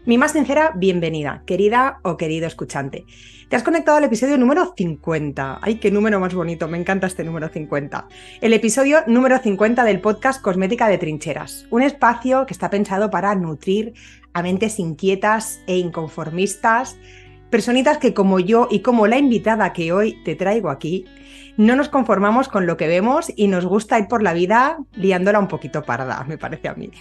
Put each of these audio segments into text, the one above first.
Mi más sincera bienvenida, querida o querido escuchante. Te has conectado al episodio número 50. ¡Ay, qué número más bonito! Me encanta este número 50. El episodio número 50 del podcast Cosmética de Trincheras. Un espacio que está pensado para nutrir a mentes inquietas e inconformistas, personitas que como yo y como la invitada que hoy te traigo aquí, no nos conformamos con lo que vemos y nos gusta ir por la vida liándola un poquito parda, me parece a mí.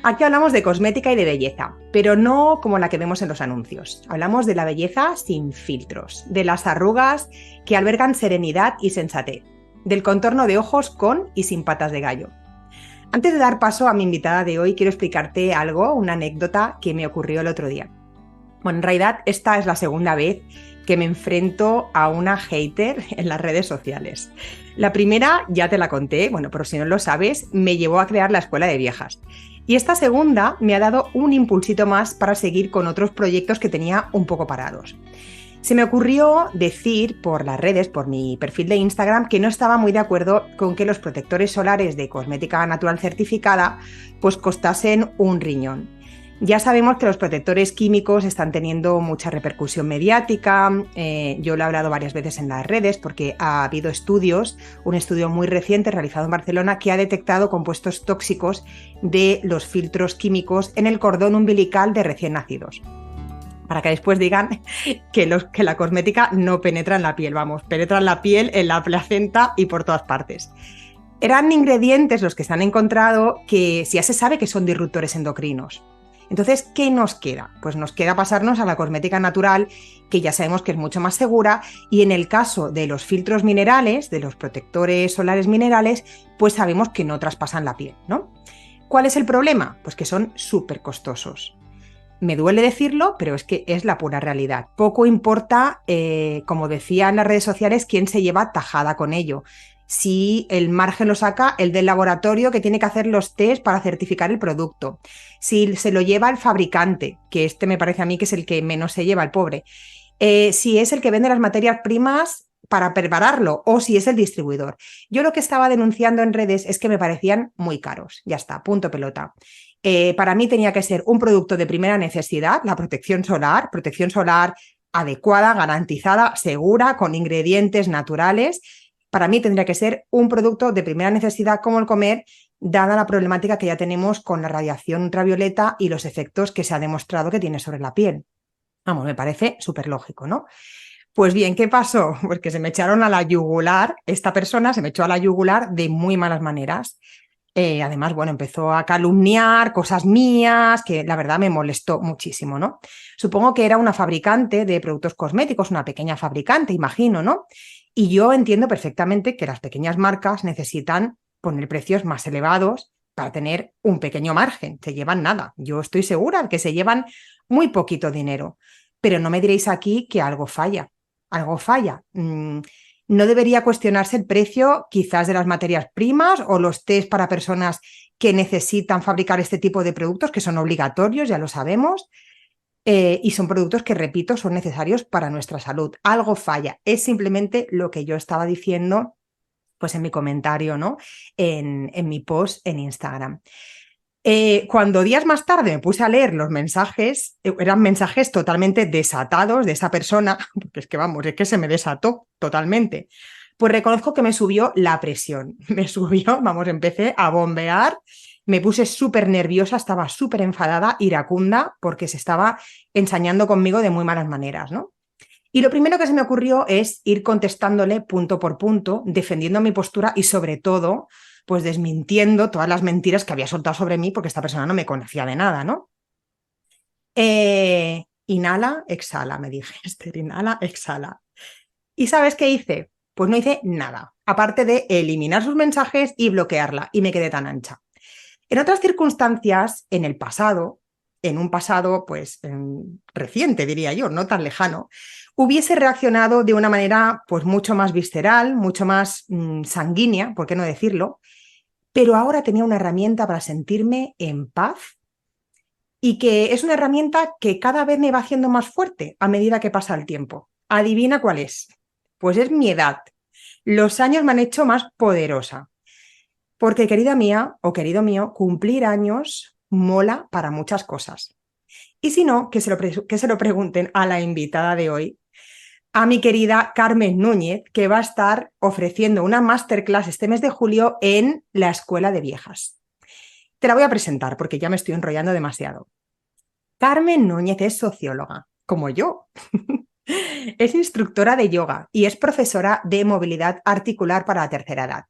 Aquí hablamos de cosmética y de belleza, pero no como la que vemos en los anuncios. Hablamos de la belleza sin filtros, de las arrugas que albergan serenidad y sensatez, del contorno de ojos con y sin patas de gallo. Antes de dar paso a mi invitada de hoy, quiero explicarte algo, una anécdota que me ocurrió el otro día. Bueno, en realidad esta es la segunda vez que me enfrento a una hater en las redes sociales. La primera ya te la conté, bueno, pero si no lo sabes, me llevó a crear la Escuela de Viejas. Y esta segunda me ha dado un impulsito más para seguir con otros proyectos que tenía un poco parados. Se me ocurrió decir por las redes, por mi perfil de Instagram, que no estaba muy de acuerdo con que los protectores solares de cosmética natural certificada pues costasen un riñón. Ya sabemos que los protectores químicos están teniendo mucha repercusión mediática, yo lo he hablado varias veces en las redes porque ha habido estudios, un estudio muy reciente realizado en Barcelona que ha detectado compuestos tóxicos de los filtros químicos en el cordón umbilical de recién nacidos. Para que después digan que la cosmética no penetra en la piel, vamos, penetra en la piel, en la placenta y por todas partes. Eran ingredientes los que se han encontrado que ya se sabe que son disruptores endocrinos. Entonces, ¿qué nos queda? Pues nos queda pasarnos a la cosmética natural, que ya sabemos que es mucho más segura, y en el caso de los filtros minerales, de los protectores solares minerales, pues sabemos que no traspasan la piel, ¿no? ¿Cuál es el problema? Pues que son súper costosos. Me duele decirlo, pero es que es la pura realidad. Poco importa, como decía en las redes sociales, quién se lleva tajada con ello. Si el margen lo saca el del laboratorio que tiene que hacer los test para certificar el producto, si se lo lleva el fabricante, que este me parece a mí que es el que menos se lleva, el pobre, si es el que vende las materias primas para prepararlo o si es el distribuidor. Yo lo que estaba denunciando en redes es que me parecían muy caros. Ya está, punto pelota. Para mí tenía que ser un producto de primera necesidad, la protección solar adecuada, garantizada, segura, con ingredientes naturales. Para mí tendría que ser un producto de primera necesidad como el comer, dada la problemática que ya tenemos con la radiación ultravioleta y los efectos que se ha demostrado que tiene sobre la piel. Vamos, me parece súper lógico, ¿no? Pues bien, ¿qué pasó? Pues que se me echaron a la yugular, esta persona se me echó a la yugular de muy malas maneras. Además, bueno, empezó a calumniar cosas mías, que la verdad me molestó muchísimo, ¿no? Supongo que era una fabricante de productos cosméticos, una pequeña fabricante, imagino, ¿no? Y yo entiendo perfectamente que las pequeñas marcas necesitan poner precios más elevados para tener un pequeño margen. Se llevan nada. Yo estoy segura que se llevan muy poquito dinero. Pero no me diréis aquí que algo falla. Algo falla. ¿No debería cuestionarse el precio quizás de las materias primas o los test para personas que necesitan fabricar este tipo de productos, que son obligatorios, ya lo sabemos? Y son productos que, repito, son necesarios para nuestra salud. Algo falla. Es simplemente lo que yo estaba diciendo pues en mi comentario, ¿no? En mi post en Instagram. Cuando días más tarde me puse a leer los mensajes, eran mensajes totalmente desatados de esa persona, porque es que vamos, es que se me desató totalmente. Pues reconozco que me subió la presión, me subió, vamos, empecé a bombear, me puse súper nerviosa, estaba súper enfadada, iracunda, porque se estaba ensañando conmigo de muy malas maneras, ¿no? Y lo primero que se me ocurrió es ir contestándole punto por punto, defendiendo mi postura y sobre todo, pues desmintiendo todas las mentiras que había soltado sobre mí porque esta persona no me conocía de nada, ¿no? Inhala, exhala, me dije, Esther, inhala, exhala. ¿Y sabes qué hice? Pues no hice nada, aparte de eliminar sus mensajes y bloquearla, y me quedé tan ancha. En otras circunstancias, en el pasado, en un pasado pues reciente, diría yo, no tan lejano, hubiese reaccionado de una manera pues mucho más visceral, mucho más sanguínea, ¿por qué no decirlo? Pero ahora tenía una herramienta para sentirme en paz y que es una herramienta que cada vez me va haciendo más fuerte a medida que pasa el tiempo. ¿Adivina cuál es? Pues es mi edad. Los años me han hecho más poderosa. Porque, querida mía o querido mío, cumplir años mola para muchas cosas. Y si no, que se lo pregunten a la invitada de hoy, a mi querida Carmen Núñez, que va a estar ofreciendo una masterclass este mes de julio en la Escuela de Viejas. Te la voy a presentar porque ya me estoy enrollando demasiado. Carmen Núñez es socióloga, como yo. Es instructora de yoga y es profesora de movilidad articular para la tercera edad.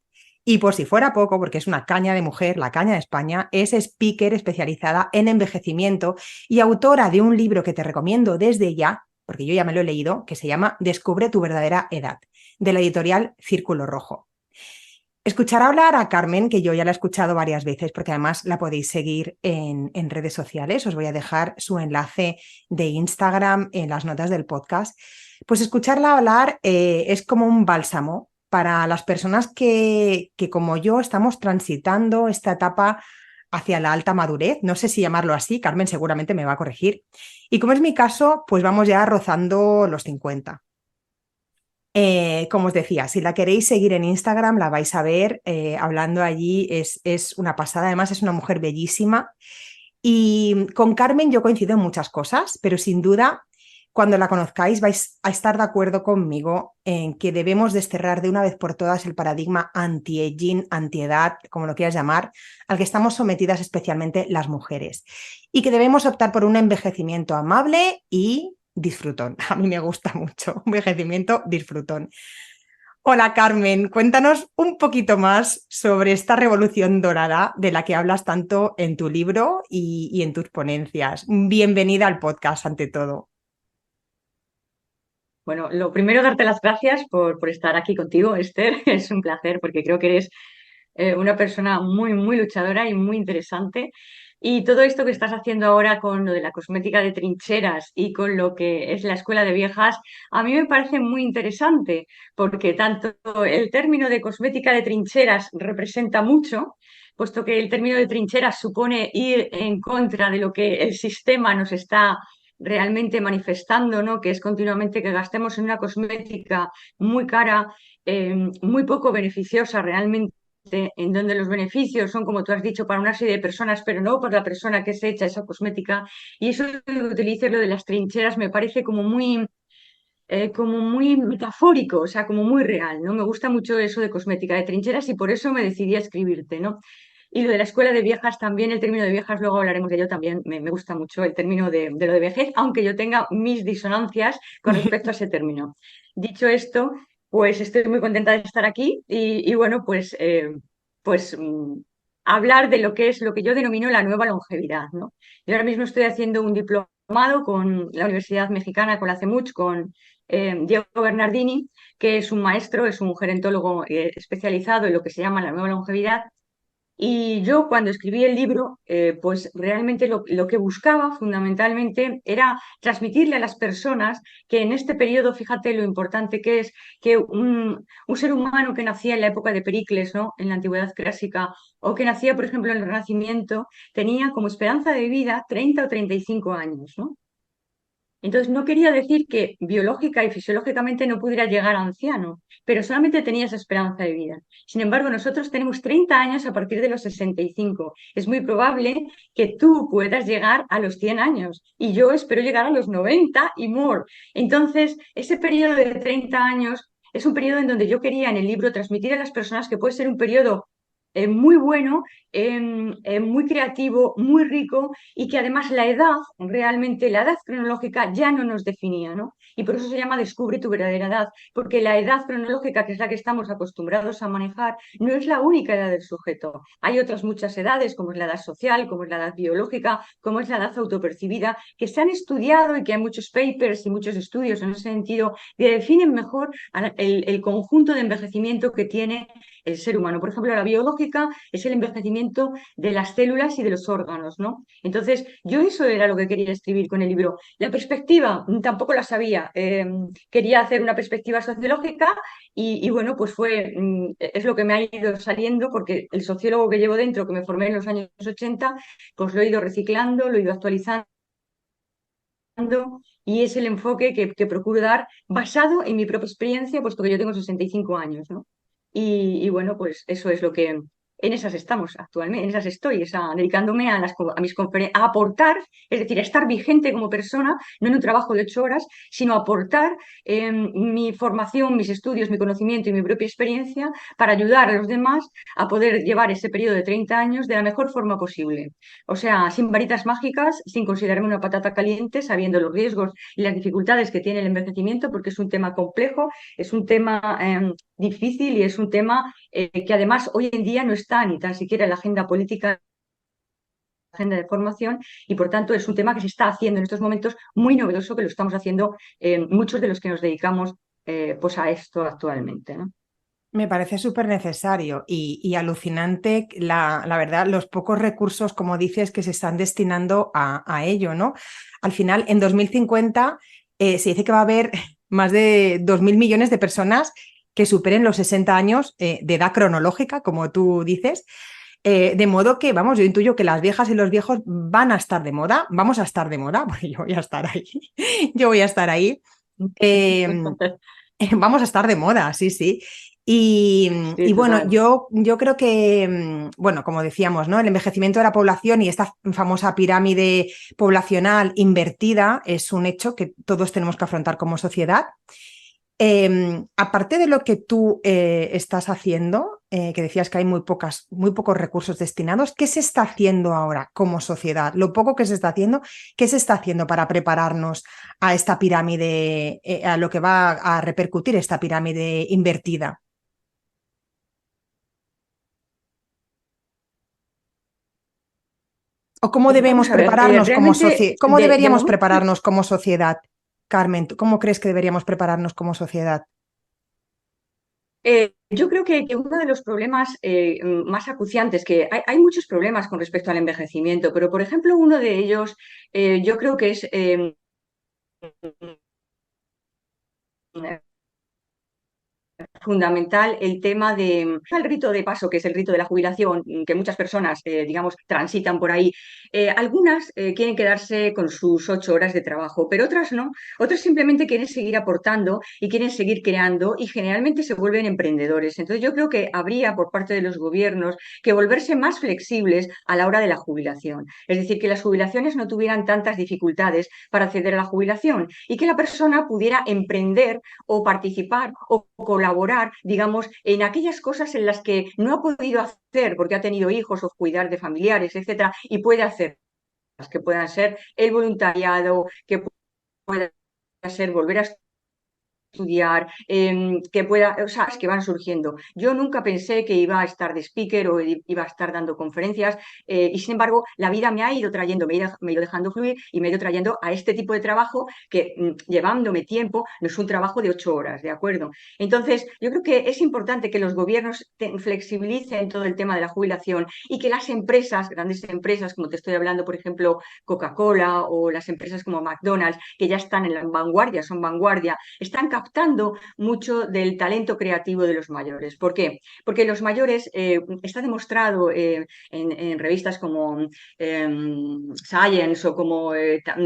Y por si fuera poco, porque es una caña de mujer, la caña de España, es speaker especializada en envejecimiento y autora de un libro que te recomiendo desde ya, porque yo ya me lo he leído, que se llama Descubre tu verdadera edad, de la editorial Círculo Rojo. Escuchar hablar a Carmen, que yo ya la he escuchado varias veces, porque además la podéis seguir en redes sociales. Os voy a dejar su enlace de Instagram en las notas del podcast. Pues escucharla hablar es como un bálsamo para las personas que, como yo, estamos transitando esta etapa hacia la alta madurez. No sé si llamarlo así, Carmen seguramente me va a corregir. Y como es mi caso, pues vamos ya rozando los 50. Como os decía, si la queréis seguir en Instagram, la vais a ver hablando allí, es una pasada, además es una mujer bellísima. Y con Carmen yo coincido en muchas cosas, pero sin duda, cuando la conozcáis vais a estar de acuerdo conmigo en que debemos desterrar de una vez por todas el paradigma anti-aging, anti-edad, como lo quieras llamar, al que estamos sometidas especialmente las mujeres. Y que debemos optar por un envejecimiento amable y disfrutón. A mí me gusta mucho, un envejecimiento disfrutón. Hola Carmen, cuéntanos un poquito más sobre esta revolución dorada de la que hablas tanto en tu libro y en tus ponencias. Bienvenida al podcast ante todo. Bueno, lo primero, darte las gracias por estar aquí contigo, Esther. Es un placer porque creo que eres una persona muy, muy luchadora y muy interesante. Y todo esto que estás haciendo ahora con lo de la cosmética de trincheras y con lo que es la escuela de viejas, a mí me parece muy interesante porque tanto el término de cosmética de trincheras representa mucho, puesto que el término de trincheras supone ir en contra de lo que el sistema nos está realmente manifestando, ¿no? Que es continuamente que gastemos en una cosmética muy cara, muy poco beneficiosa realmente, en donde los beneficios son, como tú has dicho, para una serie de personas, pero no para la persona que se echa esa cosmética. Y eso de que utilices lo de las trincheras me parece como muy metafórico, o sea, como muy real, ¿no? Me gusta mucho eso de cosmética de trincheras y por eso me decidí a escribirte, ¿no? Y lo de la escuela de viejas también, el término de viejas, luego hablaremos de ello también, me gusta mucho el término de lo de vejez, aunque yo tenga mis disonancias con respecto a ese término. Dicho esto, pues estoy muy contenta de estar aquí y bueno, pues hablar de lo que es lo que yo denomino la nueva longevidad, ¿no? Yo ahora mismo estoy haciendo un diplomado con la Universidad Mexicana, con la CEMUCH, con Diego Bernardini, que es un maestro, es un gerontólogo especializado en lo que se llama la nueva longevidad. Y yo cuando escribí el libro, pues realmente lo que buscaba fundamentalmente era transmitirle a las personas que en este periodo, fíjate lo importante que es que un ser humano que nacía en la época de Pericles, ¿no? En la antigüedad clásica, o que nacía, por ejemplo, en el Renacimiento, tenía como esperanza de vida 30 o 35 años, ¿no? Entonces, no quería decir que biológica y fisiológicamente no pudiera llegar a anciano, pero solamente tenía esa esperanza de vida. Sin embargo, nosotros tenemos 30 años a partir de los 65. Es muy probable que tú puedas llegar a los 100 años y yo espero llegar a los 90 y more. Entonces, ese periodo de 30 años es un periodo en donde yo quería en el libro transmitir a las personas que puede ser un periodo muy bueno, muy creativo, muy rico y que además la edad, realmente la edad cronológica ya no nos definía, ¿no? Y por eso se llama Descubre tu verdadera edad, porque la edad cronológica, que es la que estamos acostumbrados a manejar, no es la única edad del sujeto. Hay otras muchas edades, como es la edad social, como es la edad biológica, como es la edad autopercibida, que se han estudiado y que hay muchos papers y muchos estudios en ese sentido que definen mejor el conjunto de envejecimiento que tiene el ser humano. Por ejemplo, la biológica es el envejecimiento de las células y de los órganos, ¿no? Entonces, yo eso era lo que quería escribir con el libro. La perspectiva tampoco la sabía. Quería hacer una perspectiva sociológica y bueno, pues es lo que me ha ido saliendo porque el sociólogo que llevo dentro, que me formé en los años 80, pues lo he ido reciclando, lo he ido actualizando y es el enfoque que procuro dar basado en mi propia experiencia, puesto que yo tengo 65 años, ¿no? Y bueno, pues eso es en esas estamos actualmente, en esas estoy, dedicándome a mis conferencias, a aportar, es decir, a estar vigente como persona, no en un trabajo de 8 horas, sino aportar mi formación, mis estudios, mi conocimiento y mi propia experiencia para ayudar a los demás a poder llevar ese periodo de 30 años de la mejor forma posible. O sea, sin varitas mágicas, sin considerarme una patata caliente, sabiendo los riesgos y las dificultades que tiene el envejecimiento, porque es un tema complejo, es un tema difícil y es un tema que además hoy en día no está ni tan siquiera en la agenda política, agenda de formación, y por tanto es un tema que se está haciendo en estos momentos muy novedoso, que lo estamos haciendo muchos de los que nos dedicamos pues a esto actualmente, ¿no? Me parece súper necesario y alucinante, la verdad, los pocos recursos, como dices, que se están destinando a ello, ¿no? Al final, en 2050 se dice que va a haber más de 2.000 millones de personas que superen los 60 años de edad cronológica, como tú dices. De modo que, vamos, yo intuyo que las viejas y los viejos van a estar de moda, vamos a estar de moda, porque yo voy a estar ahí, yo voy a estar ahí. Eh, Vamos a estar de moda, sí, sí. Sí, Y bueno, total. yo creo que, bueno, como decíamos, ¿no? El envejecimiento de la población y esta famosa pirámide poblacional invertida es un hecho que todos tenemos que afrontar como sociedad. Aparte de lo que tú estás haciendo, que decías que hay muy pocos recursos destinados, ¿qué se está haciendo ahora como sociedad? Lo poco que se está haciendo, ¿qué se está haciendo para prepararnos a esta pirámide, a lo que va a repercutir esta pirámide invertida? ¿O cómo debemos Vamos a ver, prepararnos como realmente cómo de deberíamos momento prepararnos como sociedad? Carmen, ¿tú cómo crees que deberíamos prepararnos como sociedad? yo creo que uno de los problemas más acuciantes, que hay muchos problemas con respecto al envejecimiento, pero por ejemplo uno de ellos yo creo que es fundamental el tema el rito de paso, que es el rito de la jubilación, que muchas personas, digamos, transitan por ahí. Algunas quieren quedarse con sus 8 horas de trabajo, pero otras no. Otras simplemente quieren seguir aportando y quieren seguir creando y generalmente se vuelven emprendedores. Entonces yo creo que habría por parte de los gobiernos que volverse más flexibles a la hora de la jubilación. Es decir, que las jubilaciones no tuvieran tantas dificultades para acceder a la jubilación y que la persona pudiera emprender o participar o colaborar, digamos, en aquellas cosas en las que no ha podido hacer porque ha tenido hijos o cuidar de familiares, etcétera, y puede hacer, que puedan ser el voluntariado, que pueda ser volver a estudiar, que pueda, o sea, es que van surgiendo. Yo nunca pensé que iba a estar de speaker o iba a estar dando conferencias y sin embargo la vida me ha ido trayendo, me ha ido dejando fluir y me ha ido trayendo a este tipo de trabajo que llevándome tiempo no es un trabajo de 8 horas, ¿de acuerdo? Entonces yo creo que es importante que los gobiernos flexibilicen todo el tema de la jubilación y que las empresas, grandes empresas, como te estoy hablando, por ejemplo, Coca-Cola o las empresas como McDonald's, que ya están en la vanguardia, son vanguardia, están captando mucho del talento creativo de los mayores. ¿Por qué? Porque los mayores, está demostrado en revistas como Science o como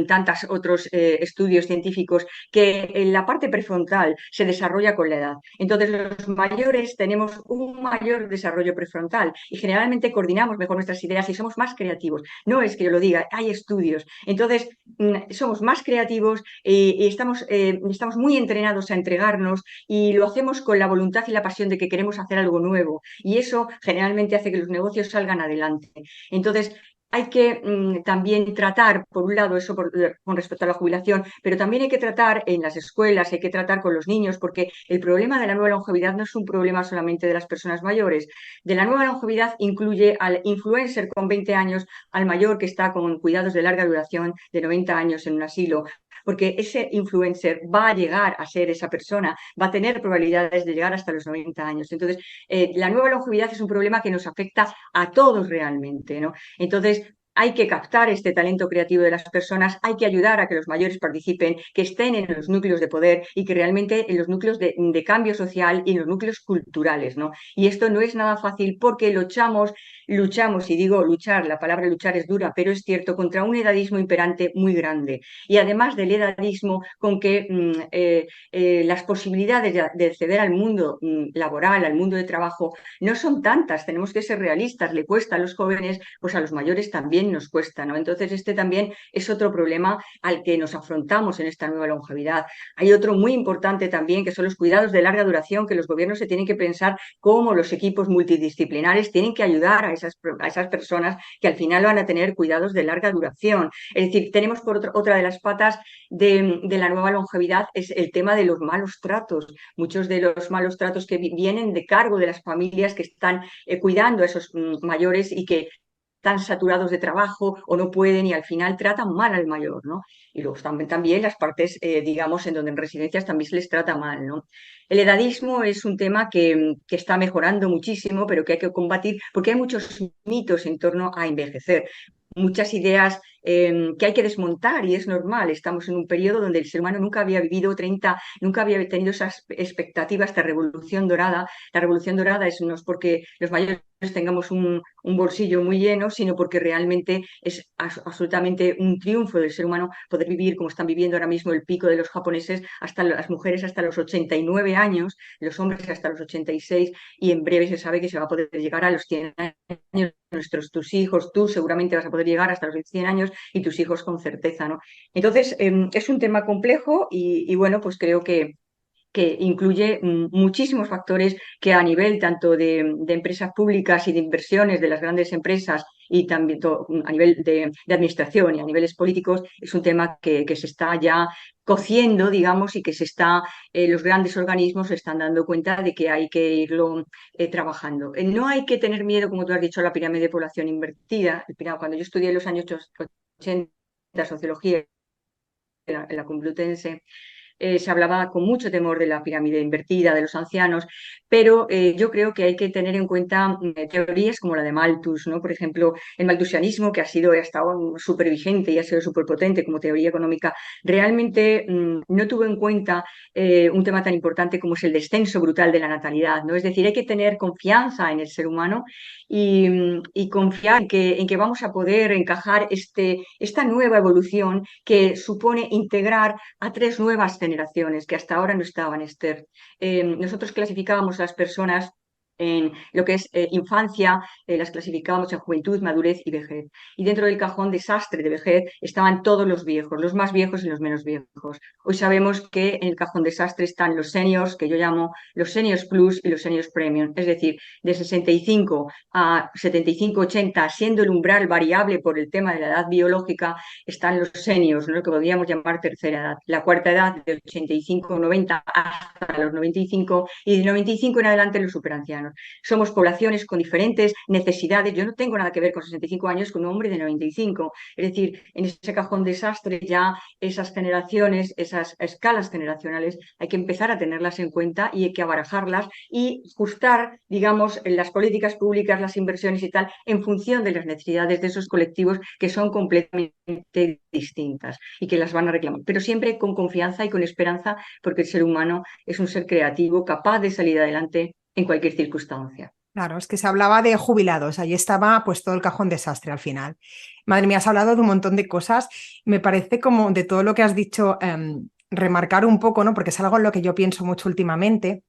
tantos otros estudios científicos que la parte prefrontal se desarrolla con la edad. Entonces los mayores tenemos un mayor desarrollo prefrontal y generalmente coordinamos mejor nuestras ideas y somos más creativos. No es que yo lo diga, hay estudios. Entonces somos más creativos y estamos muy entrenados a entregarnos y lo hacemos con la voluntad y la pasión de que queremos hacer algo nuevo. Y eso generalmente hace que los negocios salgan adelante. Entonces, hay que también tratar, por un lado, eso con respecto a la jubilación, pero también hay que tratar en las escuelas, hay que tratar con los niños, porque el problema de la nueva longevidad no es un problema solamente de las personas mayores. De la nueva longevidad incluye al influencer con 20 años, al mayor que está con cuidados de larga duración de 90 años en un asilo, porque ese influencer va a llegar a ser esa persona, va a tener probabilidades de llegar hasta los 90 años. Entonces, la nueva longevidad es un problema que nos afecta a todos realmente, ¿no? Entonces, hay que captar este talento creativo de las personas, hay que ayudar a que los mayores participen, que estén en los núcleos de poder y que realmente en los núcleos de cambio social y en los núcleos culturales, ¿no? Y esto no es nada fácil porque luchamos, y digo luchar, la palabra luchar es dura, pero es cierto, contra un edadismo imperante muy grande. Y además del edadismo, con que las posibilidades de acceder al mundo laboral, al mundo de trabajo, no son tantas, tenemos que ser realistas, le cuesta a los jóvenes, pues a los mayores también nos cuesta, ¿no? Entonces este también es otro problema al que nos afrontamos en esta nueva longevidad. Hay otro muy importante también, que son los cuidados de larga duración, que los gobiernos se tienen que pensar cómo los equipos multidisciplinares tienen que ayudar a esas personas que al final van a tener cuidados de larga duración. Es decir, tenemos por otra de las patas de la nueva longevidad es el tema de los malos tratos. Muchos de los malos tratos que vienen de cargo de las familias que están cuidando a esos mayores y que están saturados de trabajo o no pueden y al final tratan mal al mayor, ¿no? Y luego también las partes, digamos, en donde en residencias también se les trata mal, ¿no? El edadismo es un tema que está mejorando muchísimo, pero que hay que combatir porque hay muchos mitos en torno a envejecer, muchas ideas que hay que desmontar y es normal. Estamos en un periodo donde el ser humano nunca había vivido 30, nunca había tenido esas expectativas de revolución dorada. La revolución dorada no es porque los mayores tengamos un bolsillo muy lleno, sino porque realmente es absolutamente un triunfo del ser humano poder vivir como están viviendo ahora mismo el pico de los japoneses, hasta las mujeres hasta los 89 años, los hombres hasta los 86 y en breve se sabe que se va a poder llegar a los 100 años. Tus hijos, tú seguramente vas a poder llegar hasta los 100 años y tus hijos con certeza, ¿no? Entonces, es un tema complejo y bueno, pues creo que incluye muchísimos factores que a nivel tanto de empresas públicas y de inversiones de las grandes empresas y también a nivel de administración y a niveles políticos es un tema que se está ya cociendo, digamos, y que los grandes organismos se están dando cuenta de que hay que irlo trabajando. No hay que tener miedo, como tú has dicho, a la pirámide de población invertida. Cuando yo estudié en los años 80 sociología en la Complutense, se hablaba con mucho temor de la pirámide invertida, de los ancianos, pero yo creo que hay que tener en cuenta teorías como la de Malthus, ¿no? Por ejemplo, el malthusianismo, que ha estado súper vigente y ha sido súper potente como teoría económica, realmente no tuvo en cuenta un tema tan importante como es el descenso brutal de la natalidad, ¿no? Es decir, hay que tener confianza en el ser humano y confiar en que vamos a poder encajar esta nueva evolución que supone integrar a tres nuevas generaciones que hasta ahora no estaban, Esther. Nosotros clasificábamos a las personas en lo que es infancia, las clasificábamos en juventud, madurez y vejez. Y dentro del cajón desastre de vejez estaban todos los viejos, los más viejos y los menos viejos. Hoy sabemos que en el cajón desastre están los seniors, que yo llamo los seniors plus y los seniors premium, es decir, de 65 a 75-80, siendo el umbral variable por el tema de la edad biológica, están los seniors, ¿no? Lo que podríamos llamar tercera edad. La cuarta edad de 85-90 hasta los 95 y de 95 en adelante los superancianos. Somos poblaciones con diferentes necesidades. Yo no tengo nada que ver con 65 años con un hombre de 95. Es decir, en ese cajón desastre ya esas generaciones, esas escalas generacionales, hay que empezar a tenerlas en cuenta y hay que abarajarlas y ajustar, digamos, las políticas públicas, las inversiones y tal, en función de las necesidades de esos colectivos que son completamente distintas y que las van a reclamar, pero siempre con confianza y con esperanza, porque el ser humano es un ser creativo, capaz de salir adelante en cualquier circunstancia. Claro, es que se hablaba de jubilados, ahí estaba pues todo el cajón desastre al final. Madre mía, has hablado de un montón de cosas, me parece como de todo lo que has dicho, remarcar un poco, ¿no? Porque es algo en lo que yo pienso mucho últimamente,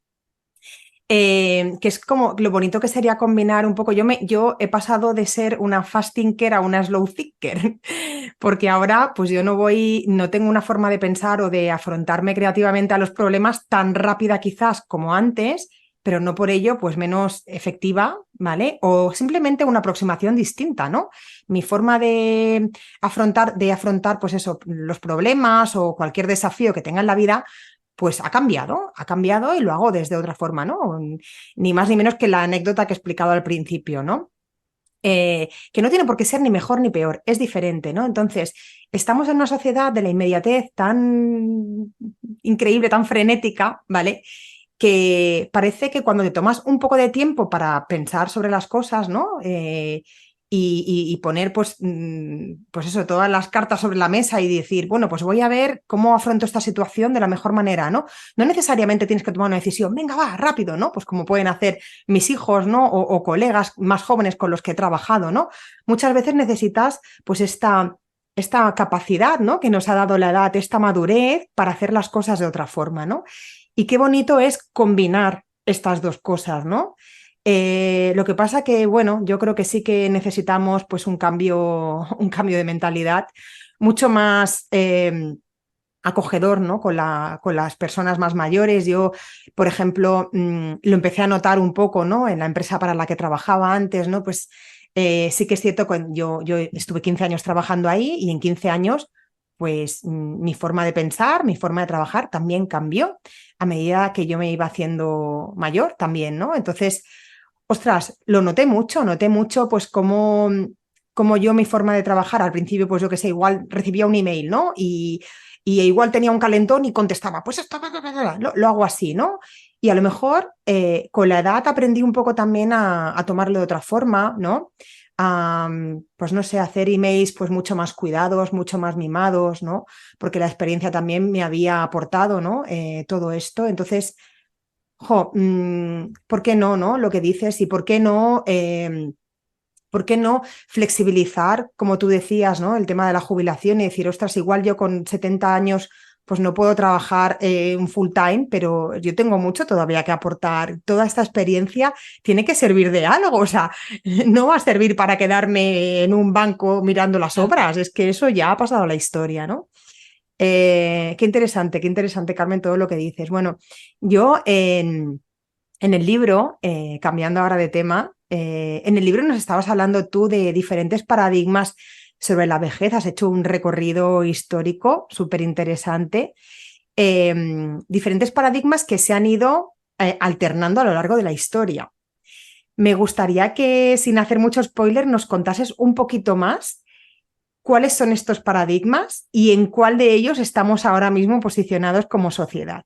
que es como lo bonito que sería combinar un poco. Yo he pasado de ser una fast thinker a una slow thinker, porque ahora pues yo no tengo una forma de pensar o de afrontarme creativamente a los problemas tan rápida quizás como antes, pero no por ello pues menos efectiva, ¿vale? O simplemente una aproximación distinta, ¿no? Mi forma de afrontar pues eso, los problemas o cualquier desafío que tenga en la vida pues ha cambiado y lo hago desde otra forma, ¿no? Ni más ni menos que la anécdota que he explicado al principio, ¿no? Que no tiene por qué ser ni mejor ni peor, es diferente, ¿no? Entonces, estamos en una sociedad de la inmediatez tan increíble, tan frenética, ¿vale? Que parece que cuando te tomas un poco de tiempo para pensar sobre las cosas, ¿no? y poner pues eso, todas las cartas sobre la mesa y decir, bueno, pues voy a ver cómo afronto esta situación de la mejor manera, ¿no? No necesariamente tienes que tomar una decisión, venga, va, rápido, ¿no? Pues como pueden hacer mis hijos, ¿no? O colegas más jóvenes con los que he trabajado, ¿no? Muchas veces necesitas pues esta capacidad, ¿no? Que nos ha dado la edad, esta madurez para hacer las cosas de otra forma, ¿no? Y qué bonito es combinar estas dos cosas, ¿no? Lo que pasa que, bueno, yo creo que sí que necesitamos pues un cambio de mentalidad mucho más acogedor, ¿no? Con las personas más mayores. Yo, por ejemplo, lo empecé a notar un poco, ¿no? En la empresa para la que trabajaba antes, ¿no? Pues sí que es cierto que yo estuve 15 años trabajando ahí y en 15 años, pues mi forma de pensar, mi forma de trabajar también cambió a medida que yo me iba haciendo mayor también, ¿no? Entonces, ostras, lo noté mucho, pues como yo mi forma de trabajar, al principio, pues yo que sé, igual recibía un email, ¿no? Y igual tenía un calentón y contestaba, pues esto, lo hago así, ¿no? Y a lo mejor con la edad aprendí un poco también a tomarlo de otra forma, ¿no? A, pues no sé, hacer emails pues mucho más cuidados, mucho más mimados, ¿no? Porque la experiencia también me había aportado, ¿no? Todo esto. Entonces, ¿por qué no, no? Lo que dices y ¿por qué no flexibilizar, como tú decías, ¿no? El tema de la jubilación y decir, ostras, igual yo con 70 años pues no puedo trabajar un full time, pero yo tengo mucho todavía que aportar. Toda esta experiencia tiene que servir de algo, o sea, no va a servir para quedarme en un banco mirando las obras, es que eso ya ha pasado a la historia, ¿no? Qué interesante, Carmen, todo lo que dices. Bueno, yo en el libro, cambiando ahora de tema, en el libro nos estabas hablando tú de diferentes paradigmas sobre la vejez, has hecho un recorrido histórico súper interesante, diferentes paradigmas que se han ido alternando a lo largo de la historia. Me gustaría que, sin hacer mucho spoiler, nos contases un poquito más cuáles son estos paradigmas y en cuál de ellos estamos ahora mismo posicionados como sociedad.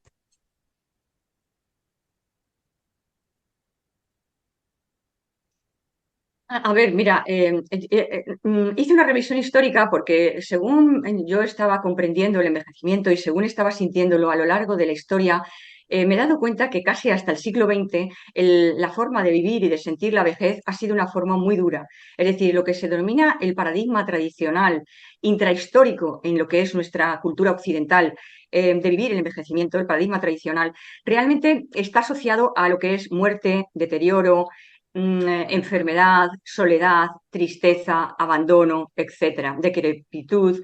A ver, mira, hice una revisión histórica porque según yo estaba comprendiendo el envejecimiento y según estaba sintiéndolo a lo largo de la historia, me he dado cuenta que casi hasta el siglo XX la forma de vivir y de sentir la vejez ha sido una forma muy dura. Es decir, lo que se denomina el paradigma tradicional, intrahistórico en lo que es nuestra cultura occidental, de vivir el envejecimiento, el paradigma tradicional, realmente está asociado a lo que es muerte, deterioro, enfermedad, soledad, tristeza, abandono, etcétera, decrepitud,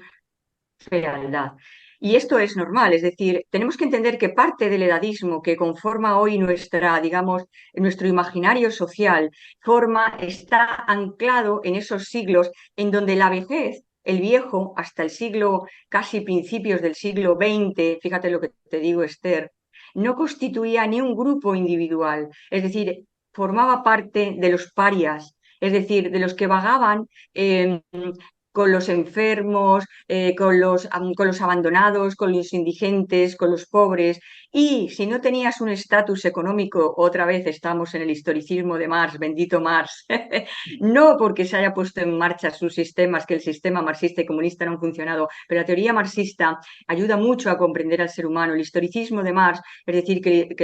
fealdad. Y esto es normal, es decir, tenemos que entender que parte del edadismo que conforma hoy nuestra, digamos, nuestro imaginario social, está anclado en esos siglos en donde la vejez, el viejo, hasta el siglo, casi principios del siglo XX, fíjate lo que te digo, Esther, no constituía ni un grupo individual, es decir, formaba parte de los parias, es decir, de los que vagaban con los enfermos, con los abandonados, con los indigentes, con los pobres. Y si no tenías un estatus económico, otra vez estamos en el historicismo de Marx, bendito Marx, no porque se haya puesto en marcha sus sistemas, que el sistema marxista y comunista no han funcionado, pero la teoría marxista ayuda mucho a comprender al ser humano. El historicismo de Marx, es decir, que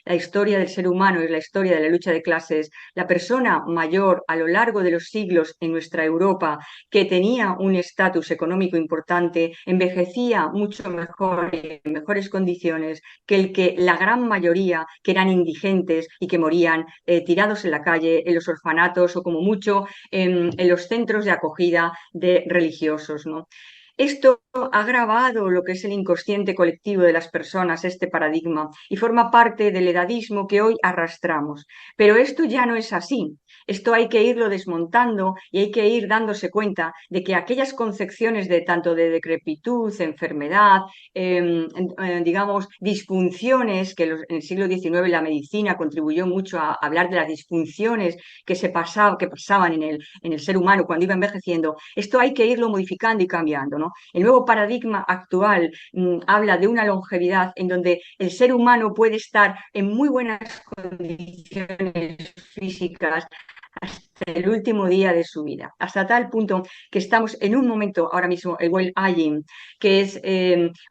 la historia del ser humano es la historia de la lucha de clases, la persona mayor a lo largo de los siglos en nuestra Europa, que tenía un estatus económico importante, envejecía mucho mejor y en mejores condiciones que el que la gran mayoría, que eran indigentes y que morían tirados en la calle, en los orfanatos o como mucho en los centros de acogida de religiosos, ¿no? Esto ha agravado lo que es el inconsciente colectivo de las personas, este paradigma, y forma parte del edadismo que hoy arrastramos. Pero esto ya no es así. Esto hay que irlo desmontando y hay que ir dándose cuenta de que aquellas concepciones de tanto de decrepitud, enfermedad, digamos, disfunciones, que en el siglo XIX la medicina contribuyó mucho a hablar de las disfunciones que pasaban en el ser humano cuando iba envejeciendo, esto hay que irlo modificando y cambiando, ¿no? El nuevo paradigma actual habla de una longevidad en donde el ser humano puede estar en muy buenas condiciones físicas el último día de su vida, hasta tal punto que estamos en un momento ahora mismo, el well aging, que es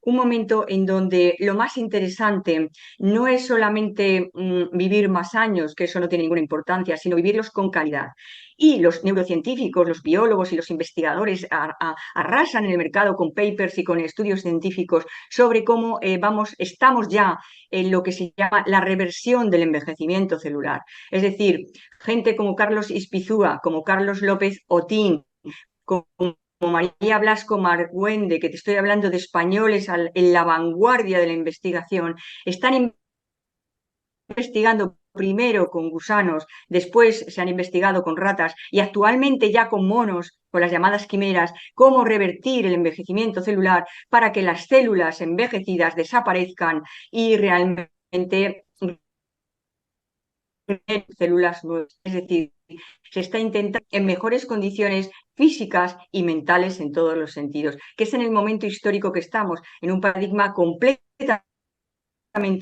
un momento en donde lo más interesante no es solamente vivir más años, que eso no tiene ninguna importancia, sino vivirlos con calidad. Y los neurocientíficos, los biólogos y los investigadores arrasan en el mercado con papers y con estudios científicos sobre cómo estamos ya en lo que se llama la reversión del envejecimiento celular. Es decir, gente como Carlos Ispizúa, como Carlos López Otín, como María Blasco Margüende, que te estoy hablando de españoles en la vanguardia de la investigación, están investigando primero con gusanos, después se han investigado con ratas y actualmente ya con monos, con las llamadas quimeras, cómo revertir el envejecimiento celular para que las células envejecidas desaparezcan y realmente células nuevas. Es decir, se está intentando en mejores condiciones físicas y mentales en todos los sentidos, que es en el momento histórico que estamos, en un paradigma completamente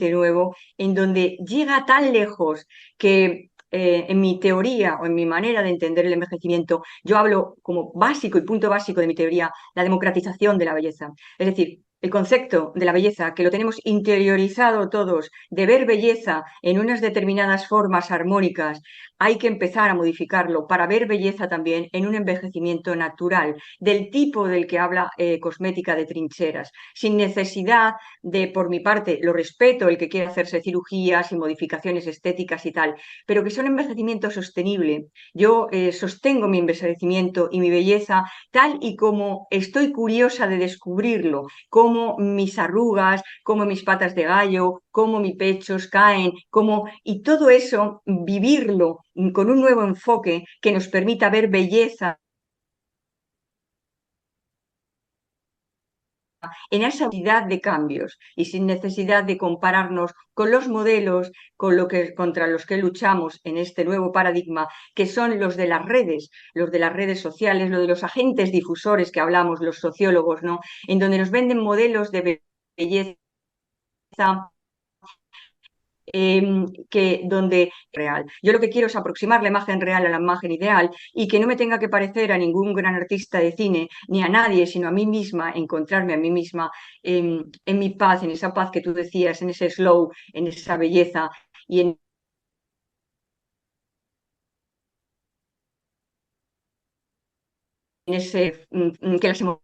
nuevo, en donde llega tan lejos que en mi teoría o en mi manera de entender el envejecimiento, yo hablo como básico y punto básico de mi teoría, la democratización de la belleza. Es decir, el concepto de la belleza, que lo tenemos interiorizado todos, de ver belleza en unas determinadas formas armónicas, hay que empezar a modificarlo para ver belleza también en un envejecimiento natural, del tipo del que habla cosmética de trincheras, sin necesidad de, por mi parte, lo respeto, el que quiere hacerse cirugías y modificaciones estéticas y tal, pero que sea un envejecimiento sostenible. Yo sostengo mi envejecimiento y mi belleza tal y como estoy curiosa de descubrirlo, cómo mis arrugas, cómo mis patas de gallo, cómo mis pechos caen, y todo eso vivirlo con un nuevo enfoque que nos permita ver belleza en esa unidad de cambios y sin necesidad de compararnos con los modelos contra los que luchamos en este nuevo paradigma, que son los de las redes sociales, los de los agentes difusores que hablamos, los sociólogos, ¿no? En donde nos venden modelos de belleza donde real. Yo lo que quiero es aproximar la imagen real a la imagen ideal y que no me tenga que parecer a ningún gran artista de cine ni a nadie, sino a mí misma, encontrarme a mí misma en mi paz, en esa paz que tú decías, en ese slow, en esa belleza y en ese que las emociones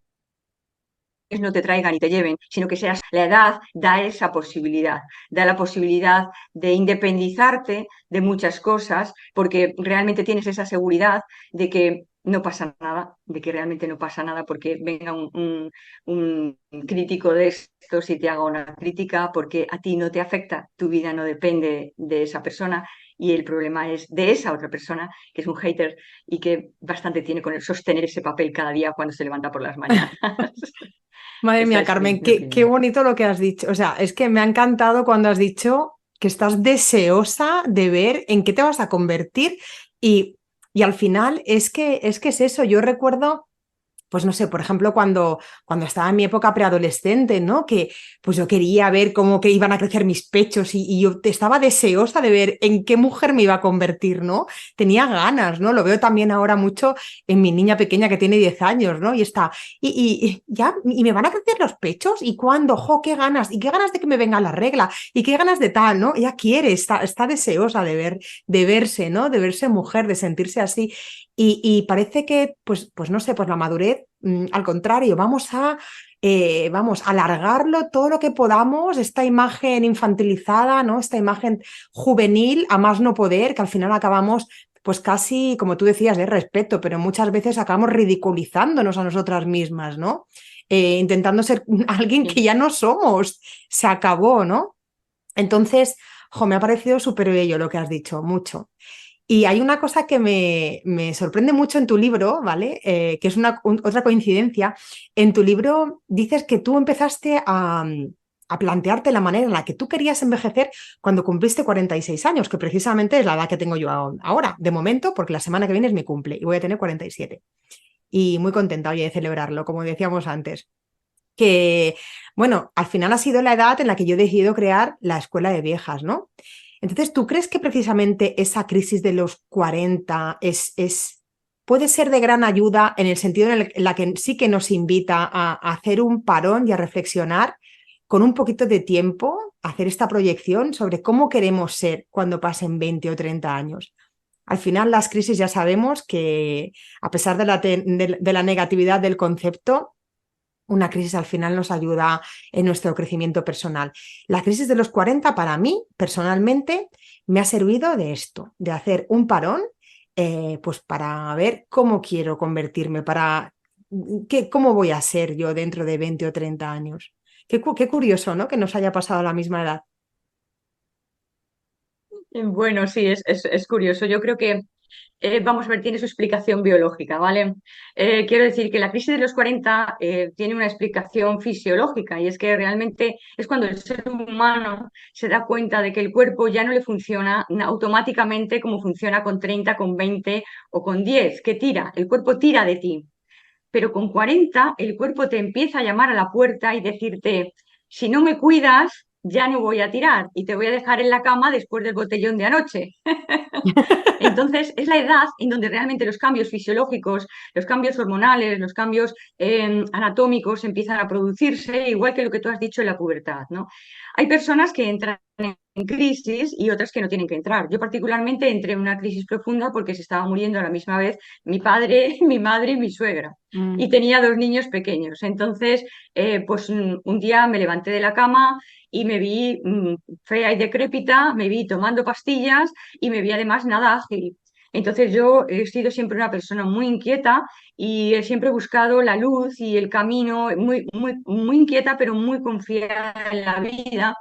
no te traigan y te lleven, sino que seas la edad, da esa posibilidad, da la posibilidad de independizarte de muchas cosas, porque realmente tienes esa seguridad de que no pasa nada, de que realmente no pasa nada porque venga un crítico de estos y te haga una crítica porque a ti no te afecta, tu vida no depende de esa persona y el problema es de esa otra persona que es un hater y que bastante tiene con el sostener ese papel cada día cuando se levanta por las mañanas. Madre Esa mía, es Carmen, mi qué opinión. bonito lo que has dicho. O sea, es que me ha encantado cuando has dicho que estás deseosa de ver en qué te vas a convertir y, y al final es que es eso. Yo recuerdo pues no sé, por ejemplo, cuando estaba en mi época preadolescente, ¿no? Que pues yo quería ver cómo que iban a crecer mis pechos y yo estaba deseosa de ver en qué mujer me iba a convertir, ¿no? Tenía ganas, ¿no? Lo veo también ahora mucho en mi niña pequeña que tiene 10 años, ¿no? Y está, y ya, y me van a crecer los pechos, ¿y cuándo? ¡Jo, qué ganas! ¿Y qué ganas de que me venga la regla? ¿Y qué ganas de tal, ¿no? Ella quiere, está deseosa de ver, de verse, ¿no? De verse mujer, de sentirse así. Y parece que, pues no sé, pues la madurez, al contrario, vamos a alargarlo todo lo que podamos, esta imagen infantilizada, ¿no? Esta imagen juvenil a más no poder, que al final acabamos, pues casi, como tú decías, de respeto, pero muchas veces acabamos ridiculizándonos a nosotras mismas, ¿no? Intentando ser alguien que Sí. ya no somos, se acabó, ¿no? Entonces, jo, me ha parecido súper bello lo que has dicho, mucho. Y hay una cosa que me sorprende mucho en tu libro, ¿vale? Que es otra coincidencia. En tu libro dices que tú empezaste a plantearte la manera en la que tú querías envejecer cuando cumpliste 46 años, que precisamente es la edad que tengo yo ahora, de momento, porque la semana que viene es mi cumple y voy a tener 47. Y muy contenta hoy de celebrarlo, como decíamos antes. Que, bueno, al final ha sido la edad en la que yo he decidido crear la escuela de viejas, ¿no? Entonces, ¿tú crees que precisamente esa crisis de los 40 puede ser de gran ayuda en el sentido en la que sí que nos invita a hacer un parón y a reflexionar con un poquito de tiempo, hacer esta proyección sobre cómo queremos ser cuando pasen 20 o 30 años? Al final, las crisis ya sabemos que, a pesar de la negatividad del concepto, una crisis al final nos ayuda en nuestro crecimiento personal. La crisis de los 40 para mí, personalmente, me ha servido de esto, de hacer un parón, pues para ver cómo quiero convertirme, cómo voy a ser yo dentro de 20 o 30 años. Qué curioso, ¿no? Que nos haya pasado a la misma edad. Bueno, sí, es curioso. Yo creo que vamos a ver, tiene su explicación biológica, ¿vale? Quiero decir que la crisis de los 40 tiene una explicación fisiológica y es que realmente es cuando el ser humano se da cuenta de que el cuerpo ya no le funciona automáticamente como funciona con 30, con 20 o con 10, que tira, el cuerpo tira de ti. Pero con 40 el cuerpo te empieza a llamar a la puerta y decirte, si no me cuidas, ya no voy a tirar y te voy a dejar en la cama después del botellón de anoche. Entonces, es la edad en donde realmente los cambios fisiológicos, los cambios hormonales, los cambios anatómicos empiezan a producirse, igual que lo que tú has dicho en la pubertad, ¿no? Hay personas que entran en crisis y otras que no tienen que entrar. Yo particularmente entré en una crisis profunda porque se estaba muriendo a la misma vez mi padre, mi madre y mi suegra. Y Mm. tenía dos niños pequeños. Entonces, pues un día me levanté de la cama y me vi fea y decrépita, me vi tomando pastillas y me vi además nada ágil. Entonces yo he sido siempre una persona muy inquieta y he siempre buscado la luz y el camino, muy, muy, muy inquieta, pero muy confiada en la vida.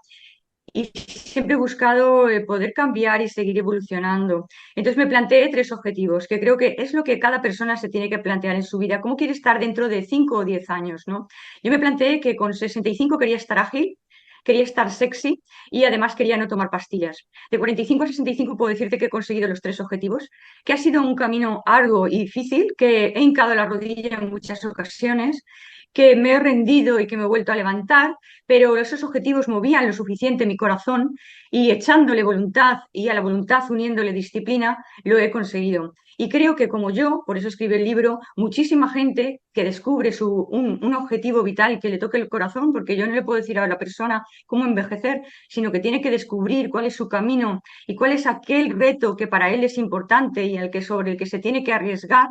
Y siempre he buscado poder cambiar y seguir evolucionando. Entonces me planteé tres objetivos, que creo que es lo que cada persona se tiene que plantear en su vida. ¿Cómo quiere estar dentro de 5 o 10 años, ¿no? Yo me planteé que con 65 quería estar ágil, quería estar sexy y además quería no tomar pastillas. De 45 a 65 puedo decirte que he conseguido los tres objetivos, que ha sido un camino arduo y difícil, que he hincado la rodilla en muchas ocasiones, que me he rendido y que me he vuelto a levantar, pero esos objetivos movían lo suficiente mi corazón y echándole voluntad y a la voluntad uniéndole disciplina, lo he conseguido. Y creo que como yo, por eso escribí el libro, muchísima gente que descubre un objetivo vital que le toque el corazón, porque yo no le puedo decir a la persona cómo envejecer, sino que tiene que descubrir cuál es su camino y cuál es aquel reto que para él es importante y sobre el que se tiene que arriesgar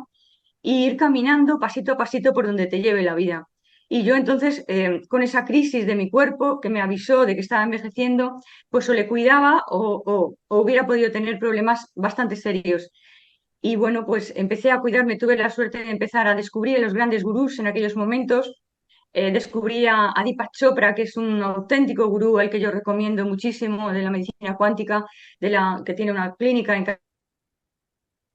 y ir caminando pasito a pasito por donde te lleve la vida. Y yo entonces, con esa crisis de mi cuerpo que me avisó de que estaba envejeciendo, pues o le cuidaba o hubiera podido tener problemas bastante serios. Y bueno, pues empecé a cuidarme, tuve la suerte de empezar a descubrir a los grandes gurús en aquellos momentos. Descubrí a Deepak Chopra, que es un auténtico gurú al que yo recomiendo muchísimo de la medicina cuántica, que tiene una clínica en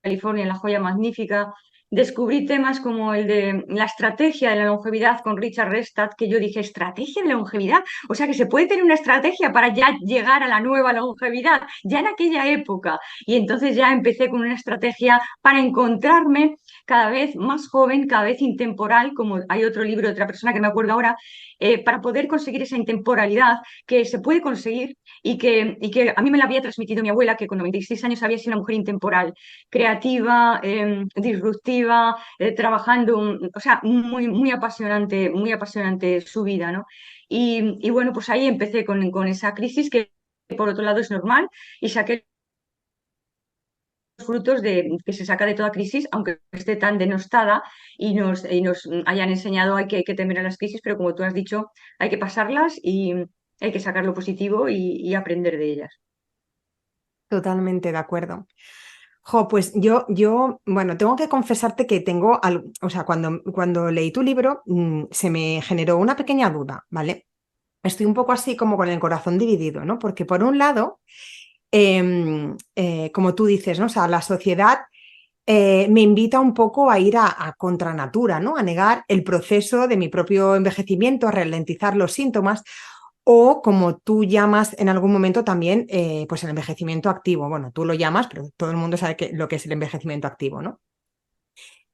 California, en La Joya Magnífica. Descubrí temas como el de la estrategia de la longevidad con Richard Restad, que yo dije, ¿estrategia de la longevidad? O sea, que se puede tener una estrategia para ya llegar a la nueva longevidad, ya en aquella época. Y entonces ya empecé con una estrategia para encontrarme cada vez más joven, cada vez intemporal, como hay otro libro de otra persona que no me acuerdo ahora, para poder conseguir esa intemporalidad que se puede conseguir y que a mí me la había transmitido mi abuela, que con 96 años había sido una mujer intemporal, creativa, disruptiva, trabajando, o sea, muy apasionante su vida, ¿no? Y bueno, pues ahí empecé con esa crisis que por otro lado es normal y saqué los frutos que se saca de toda crisis, aunque esté tan denostada y nos hayan enseñado hay que temer a las crisis, pero como tú has dicho, hay que pasarlas y hay que sacar lo positivo y aprender de ellas. Totalmente de acuerdo. Jo, pues bueno, tengo que confesarte que o sea, cuando leí tu libro, se me generó una pequeña duda, ¿vale? Estoy un poco así como con el corazón dividido, ¿no? Porque por un lado, como tú dices, ¿no? O sea, la sociedad me invita un poco a ir a contra natura, ¿no? A negar el proceso de mi propio envejecimiento, a ralentizar los síntomas, o como tú llamas en algún momento también, pues el envejecimiento activo. Bueno, tú lo llamas, pero todo el mundo sabe lo que es el envejecimiento activo, ¿no?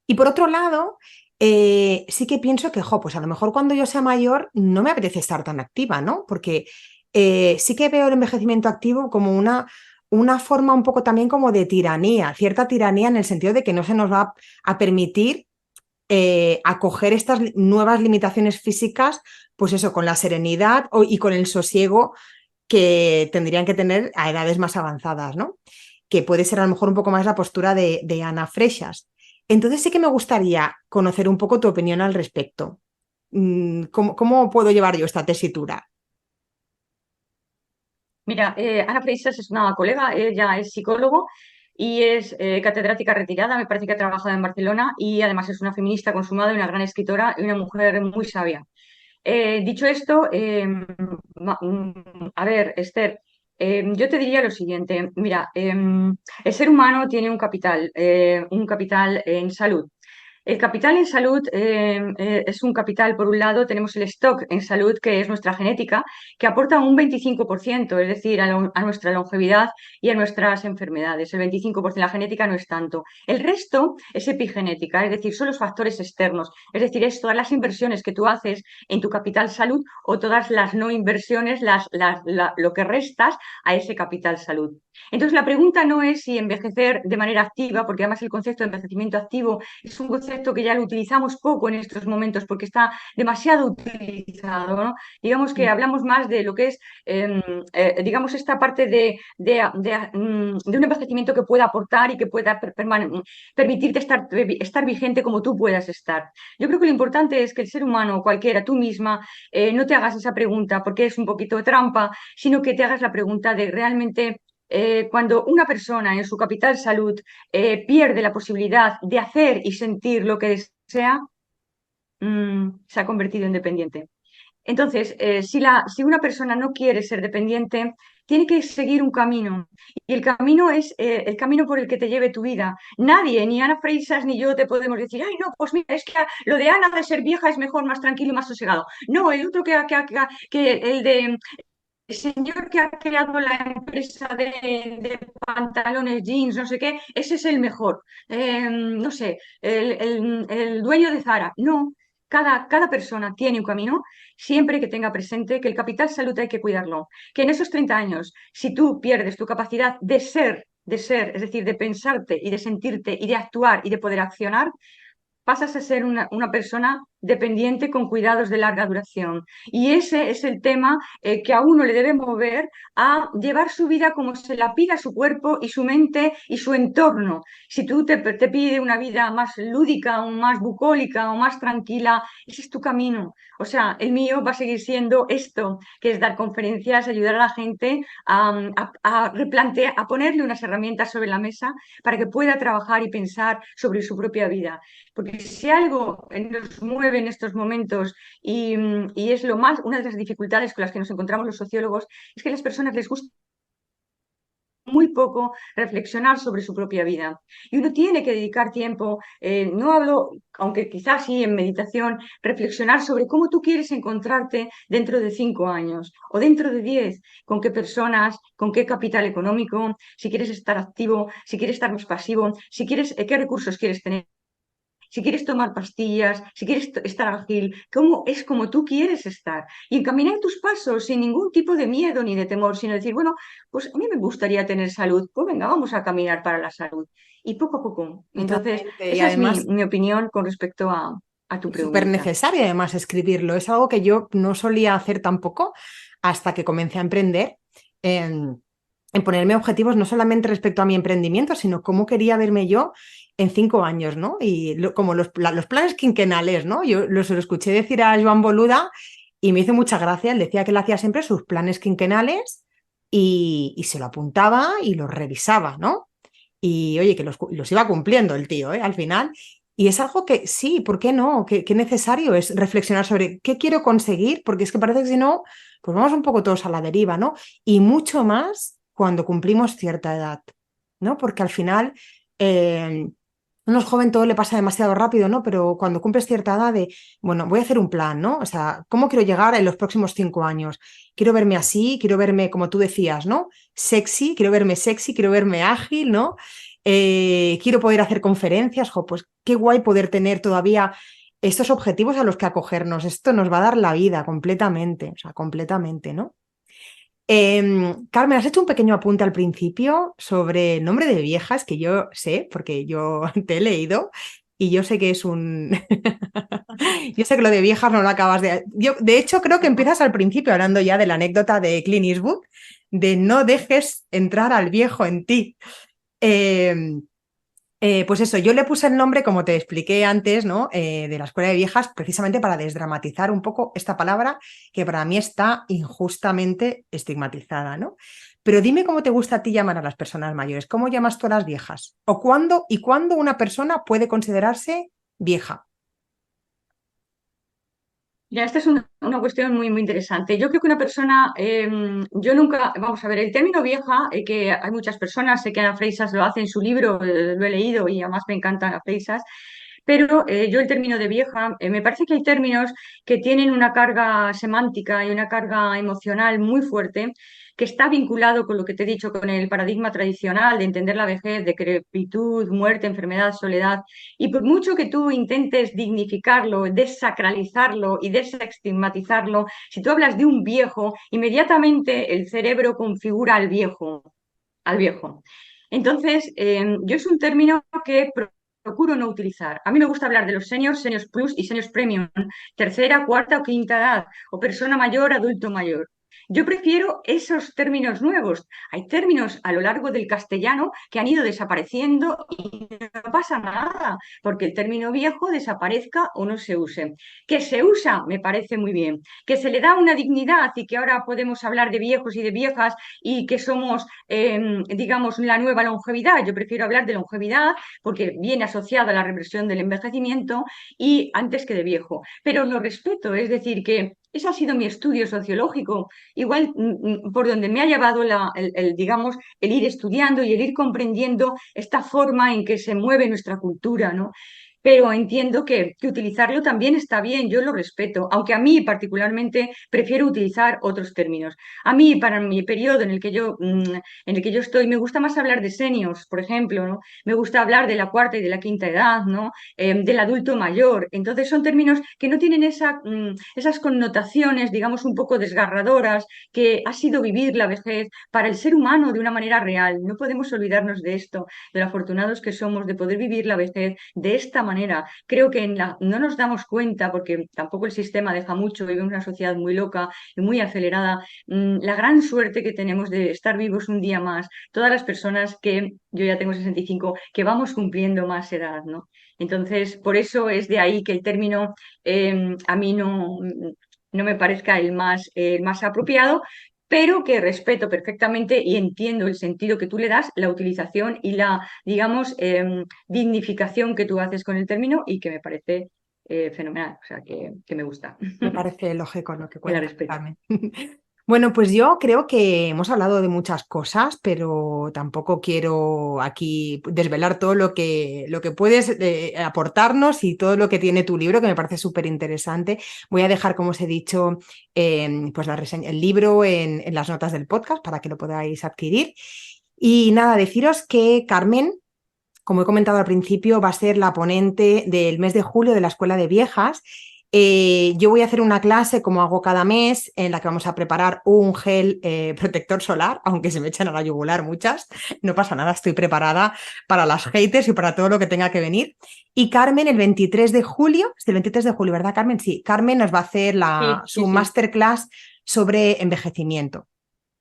Y por otro lado, sí que pienso que, jo, pues a lo mejor cuando yo sea mayor no me apetece estar tan activa, ¿no? Porque sí que veo el envejecimiento activo como una forma un poco también como de tiranía, cierta tiranía en el sentido de que no se nos va a permitir acoger estas nuevas limitaciones físicas, pues eso, con la serenidad y con el sosiego que tendrían que tener a edades más avanzadas, ¿no? Que puede ser a lo mejor un poco más la postura de Ana Freixas. Entonces sí que me gustaría conocer un poco tu opinión al respecto. ¿Cómo puedo llevar yo esta tesitura? Mira, Ana Freixas es una colega, ella es psicólogo y es catedrática retirada, me parece que ha trabajado en Barcelona y además es una feminista consumada y una gran escritora y una mujer muy sabia. Dicho esto, a ver, Esther, yo te diría lo siguiente. Mira, el ser humano tiene un capital en salud. El capital en salud es un capital, por un lado, tenemos el stock en salud, que es nuestra genética, que aporta un 25%, es decir, a nuestra longevidad y a nuestras enfermedades. El 25% la genética no es tanto. El resto es epigenética, es decir, son los factores externos, es decir, es todas las inversiones que tú haces en tu capital salud o todas las no inversiones, lo que restas a ese capital salud. Entonces, la pregunta no es si envejecer de manera activa, porque además el concepto de envejecimiento activo es un concepto que ya lo utilizamos poco en estos momentos porque está demasiado utilizado, ¿no? Digamos que hablamos más de lo que es, digamos, esta parte de un envejecimiento que pueda aportar y que pueda permitirte estar vigente como tú puedas estar. Yo creo que lo importante es que el ser humano, cualquiera, tú misma, no te hagas esa pregunta porque es un poquito de trampa, sino que te hagas la pregunta de realmente cuando una persona en su capital salud pierde la posibilidad de hacer y sentir lo que desea, se ha convertido en dependiente. Entonces, si una persona no quiere ser dependiente, tiene que seguir un camino. Y el camino es el camino por el que te lleve tu vida. Nadie, ni Ana Freixas ni yo, te podemos decir, ay, no, pues mira, es que lo de Ana de ser vieja es mejor, más tranquilo y más sosegado. No, el otro que el de el señor que ha creado la empresa de pantalones, jeans, no sé qué, ese es el mejor. No sé, el dueño de Zara. No, cada persona tiene un camino siempre que tenga presente que el capital salud hay que cuidarlo. Que en esos 30 años, si tú pierdes tu capacidad de ser, es decir, de pensarte y de sentirte y de actuar y de poder accionar, pasas a ser una persona dependiente con cuidados de larga duración. Y ese es el tema que a uno le debe mover a llevar su vida como se la pida su cuerpo y su mente y su entorno. Si tú te pide una vida más lúdica o más bucólica o más tranquila, ese es tu camino. O sea, el mío va a seguir siendo esto, que es dar conferencias, ayudar a la gente a replantear, a ponerle unas herramientas sobre la mesa para que pueda trabajar y pensar sobre su propia vida. Porque si algo nos mueve en estos momentos y es una de las dificultades con las que nos encontramos los sociólogos, es que a las personas les gusta muy poco reflexionar sobre su propia vida. Y uno tiene que dedicar tiempo, no hablo, aunque quizás sí en meditación, reflexionar sobre cómo tú quieres encontrarte dentro de 5 años o dentro de 10, con qué personas, con qué capital económico, si quieres estar activo, si quieres estar más pasivo, si quieres, qué recursos quieres tener, si quieres tomar pastillas, si quieres estar ágil, es como tú quieres estar. Y encaminar tus pasos sin ningún tipo de miedo ni de temor, sino decir, bueno, pues a mí me gustaría tener salud, pues venga, vamos a caminar para la salud. Y poco a poco. Entonces, Totalmente. Y esa es además, mi opinión con respecto a tu súper pregunta. necesario además escribirlo. Es algo que yo no solía hacer tampoco hasta que comencé a emprender, en ponerme objetivos no solamente respecto a mi emprendimiento, sino cómo quería verme yo en 5 años, ¿no? Y como los planes quinquenales, ¿no? Yo se lo escuché decir a Joan Boluda y me hizo mucha gracia. Él decía que él hacía siempre sus planes quinquenales y se lo apuntaba y los revisaba, ¿no? Y oye, que los iba cumpliendo el tío, ¿eh? Al final. Y es algo que sí, ¿por qué no? Qué necesario es reflexionar sobre qué quiero conseguir, porque es que parece que si no, pues vamos un poco todos a la deriva, ¿no? Y mucho más cuando cumplimos cierta edad, ¿no? Porque al final, uno es joven, todo le pasa demasiado rápido, ¿no? Pero cuando cumples cierta edad de, bueno, voy a hacer un plan, ¿no? O sea, ¿cómo quiero llegar en los próximos 5 años? Quiero verme así, quiero verme, como tú decías, ¿no? Sexy, quiero verme ágil, ¿no? Quiero poder hacer conferencias, jo, pues qué guay poder tener todavía estos objetivos a los que acogernos. Esto nos va a dar la vida completamente, o sea, completamente, ¿no? Carmen, has hecho un pequeño apunte al principio sobre el nombre de viejas, que yo sé, porque yo te he leído y yo sé que es un... Yo sé que lo de viejas no lo acabas de... Yo, de hecho, creo que empiezas al principio hablando ya de la anécdota de Clint Eastwood, de no dejes entrar al viejo en ti. Eh, pues eso, yo le puse el nombre, como te expliqué antes, ¿no? De la escuela de viejas, precisamente para desdramatizar un poco esta palabra que para mí está injustamente estigmatizada, ¿no? Pero dime cómo te gusta a ti llamar a las personas mayores, ¿cómo llamas tú a las viejas? ¿O cuándo y cuándo una persona puede considerarse vieja? Ya, esta es una cuestión muy, muy interesante. Yo creo que una persona, yo nunca, vamos a ver, el término vieja, que hay muchas personas, sé que Ana Freixas lo hace en su libro, lo he leído y además me encanta Ana Freixas, pero yo el término de vieja, me parece que hay términos que tienen una carga semántica y una carga emocional muy fuerte, que está vinculado con lo que te he dicho, con el paradigma tradicional de entender la vejez, decrepitud, muerte, enfermedad, soledad. Y por mucho que tú intentes dignificarlo, desacralizarlo y desestigmatizarlo, si tú hablas de un viejo, inmediatamente el cerebro configura al viejo, al viejo. Entonces, yo es un término que procuro no utilizar. A mí me gusta hablar de los seniors, seniors plus y seniors premium, tercera, cuarta o quinta edad, o persona mayor, adulto mayor. Yo prefiero esos términos nuevos. Hay términos a lo largo del castellano que han ido desapareciendo y no pasa nada, porque el término viejo desaparezca o no se use. Que se usa, me parece muy bien. Que se le da una dignidad y que ahora podemos hablar de viejos y de viejas y que somos, digamos, la nueva longevidad. Yo prefiero hablar de longevidad porque viene asociada a la reversión del envejecimiento y antes que de viejo. Pero lo respeto, es decir, que ese ha sido mi estudio sociológico, igual por donde me ha llevado digamos, el ir estudiando y el ir comprendiendo esta forma en que se mueve nuestra cultura, ¿no? Pero entiendo que utilizarlo también está bien, yo lo respeto, aunque a mí particularmente prefiero utilizar otros términos. A mí, para mi periodo en el que yo estoy, me gusta más hablar de seniors, por ejemplo, ¿no? Me gusta hablar de la cuarta y de la quinta edad, ¿no? Del adulto mayor. Entonces son términos que no tienen esas connotaciones, digamos, un poco desgarradoras, que ha sido vivir la vejez para el ser humano de una manera real. No podemos olvidarnos de esto, de lo afortunados que somos de poder vivir la vejez de esta manera. Creo que no nos damos cuenta, porque tampoco el sistema deja mucho, vivimos una sociedad muy loca y muy acelerada, la gran suerte que tenemos de estar vivos un día más, todas las personas que, yo ya tengo 65, que vamos cumpliendo más edad, ¿no? Entonces, por eso es de ahí que el término a mí no me parezca el más apropiado, pero que respeto perfectamente y entiendo el sentido que tú le das, la utilización y la, digamos, dignificación que tú haces con el término y que me parece fenomenal, o sea, que me gusta, Me parece lógico lo que que la cuentas, respeto. Carmen. Bueno, pues yo creo que hemos hablado de muchas cosas, pero tampoco quiero aquí desvelar todo lo que puedes aportarnos y todo lo que tiene tu libro, que me parece súper interesante. Voy a dejar, como os he dicho, pues el libro en las notas del podcast para que lo podáis adquirir. Y nada, deciros que Carmen, como he comentado al principio, va a ser la ponente del mes de julio de la Escuela de Viejas. Yo voy a hacer una clase, como hago cada mes, en la que vamos a preparar un gel protector solar, aunque se me echan a la yugular muchas. No pasa nada, estoy preparada para las haters y para todo lo que tenga que venir. Y Carmen, el 23 de julio, es el 23 de julio, ¿verdad, Carmen? Sí, Carmen nos va a hacer Sí, sí, su sí, masterclass sobre envejecimiento.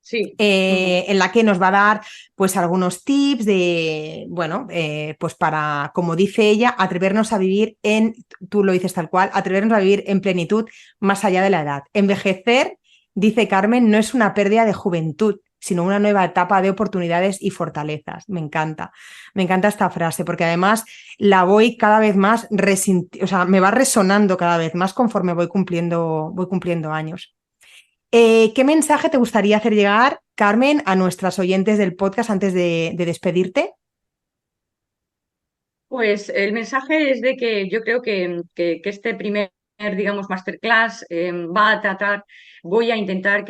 sí. Ujú. En la que nos va a dar pues algunos tips de, bueno, pues para, como dice ella, atrevernos a vivir tú lo dices tal cual, atrevernos a vivir en plenitud más allá de la edad. Envejecer, dice Carmen, no es una pérdida de juventud, sino una nueva etapa de oportunidades y fortalezas. Me encanta esta frase, porque además la voy cada vez más, o sea, me va resonando cada vez más conforme voy cumpliendo años. ¿Qué mensaje te gustaría hacer llegar, Carmen, a nuestras oyentes del podcast antes de despedirte? Pues el mensaje es de que yo creo que este primer, digamos, masterclass va a tratar, voy a intentar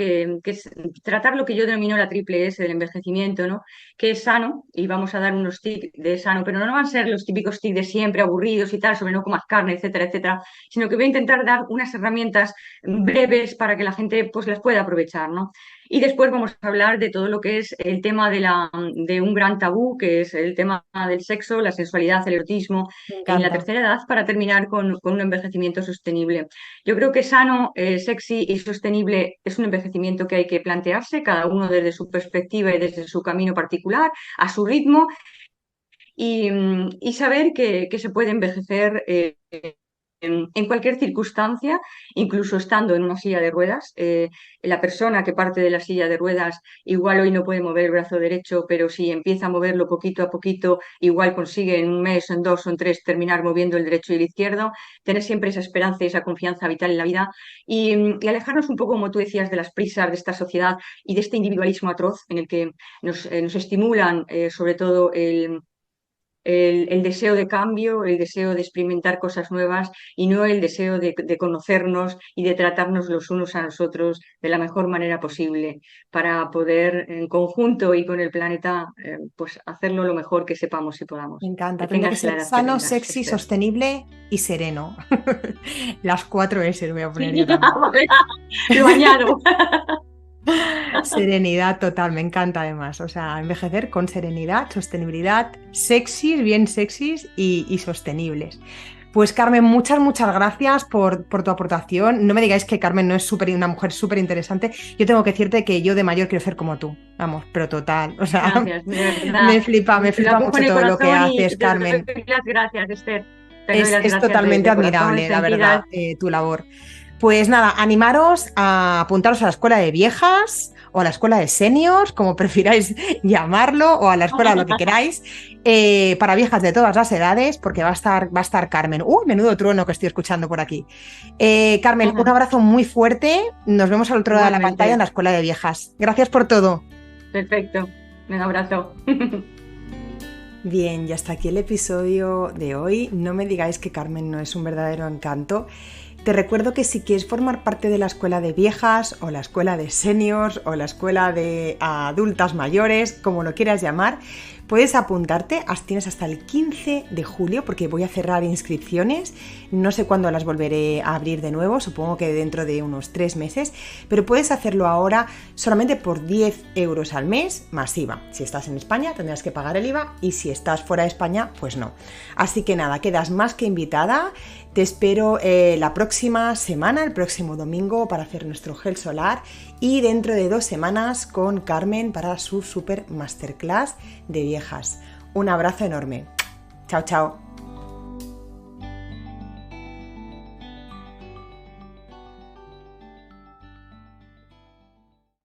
tratar lo que yo denomino la triple S del envejecimiento, ¿no? Que es sano, y vamos a dar unos tips de sano, pero no van a ser los típicos tips de siempre, aburridos y tal, sobre no comas carne, etcétera, etcétera, sino que voy a intentar dar unas herramientas breves para que la gente pues las pueda aprovechar, ¿no? Y después vamos a hablar de todo lo que es el tema de un gran tabú, que es el tema del sexo, la sensualidad, el erotismo Me en la encanta. tercera edad, para terminar con un envejecimiento sostenible. Yo creo que sano, sexy y sostenible es un envejecimiento que hay que plantearse, cada uno desde su perspectiva y desde su camino particular, a su ritmo, y saber que se puede envejecer en cualquier circunstancia, incluso estando en una silla de ruedas. La persona que parte de la silla de ruedas igual hoy no puede mover el brazo derecho, pero si empieza a moverlo poquito a poquito, igual consigue en un mes, en dos o en tres terminar moviendo el derecho y el izquierdo. Tener siempre esa esperanza y esa confianza vital en la vida y alejarnos un poco, como tú decías, de las prisas de esta sociedad y de este individualismo atroz en el que nos estimulan sobre todo el deseo de cambio, el deseo de experimentar cosas nuevas y no el deseo de conocernos y de tratarnos los unos a nosotros de la mejor manera posible para poder en conjunto y con el planeta pues hacerlo lo mejor que sepamos y Me podamos. encanta. Que Tendría que tengas la ser edad que sano, tengas, sexy, Esther. sostenible y sereno. Las 4 S lo voy a poner yo Sí, también. vale, lo añado. Serenidad total, me encanta además. O sea, envejecer con serenidad, sostenibilidad, sexys, bien sexys y sostenibles. Pues Carmen, muchas gracias por tu aportación. No me digáis que Carmen no es una mujer súper interesante. Yo tengo que decirte que yo de mayor quiero ser como tú. Vamos, pero total. O sea, Gracias, de verdad. me Lo flipa acojo en mucho el todo lo que corazón y haces, te doy Carmen. las gracias, Esther. Te doy las Es gracias totalmente de corazón, admirable, la sentidas. verdad, tu labor. Pues nada, animaros a apuntaros a la escuela de viejas o a la escuela de seniors, como prefiráis llamarlo, o a la escuela, lo que queráis, para viejas de todas las edades, porque va a estar Carmen. Menudo trueno que estoy escuchando por aquí. Carmen, un abrazo muy fuerte. Nos vemos al otro lado de la pantalla en Igualmente. la escuela de viejas. Gracias por todo. Perfecto. Un abrazo. Bien, y hasta aquí el episodio de hoy. No me digáis que Carmen no es un verdadero encanto. Te recuerdo que si quieres formar parte de la escuela de viejas o la escuela de seniors o la escuela de adultas mayores, como lo quieras llamar, puedes apuntarte, tienes hasta el 15 de julio porque voy a cerrar inscripciones, no sé cuándo las volveré a abrir de nuevo, supongo que dentro de unos 3 meses, pero puedes hacerlo ahora solamente por 10 euros al mes más IVA. Si estás en España tendrás que pagar el IVA y si estás fuera de España, pues no. Así que nada, quedas más que invitada. Te espero la próxima semana, el próximo domingo, para hacer nuestro gel solar y dentro de 2 semanas con Carmen para su super masterclass de viejas. Un abrazo enorme. Chao, chao.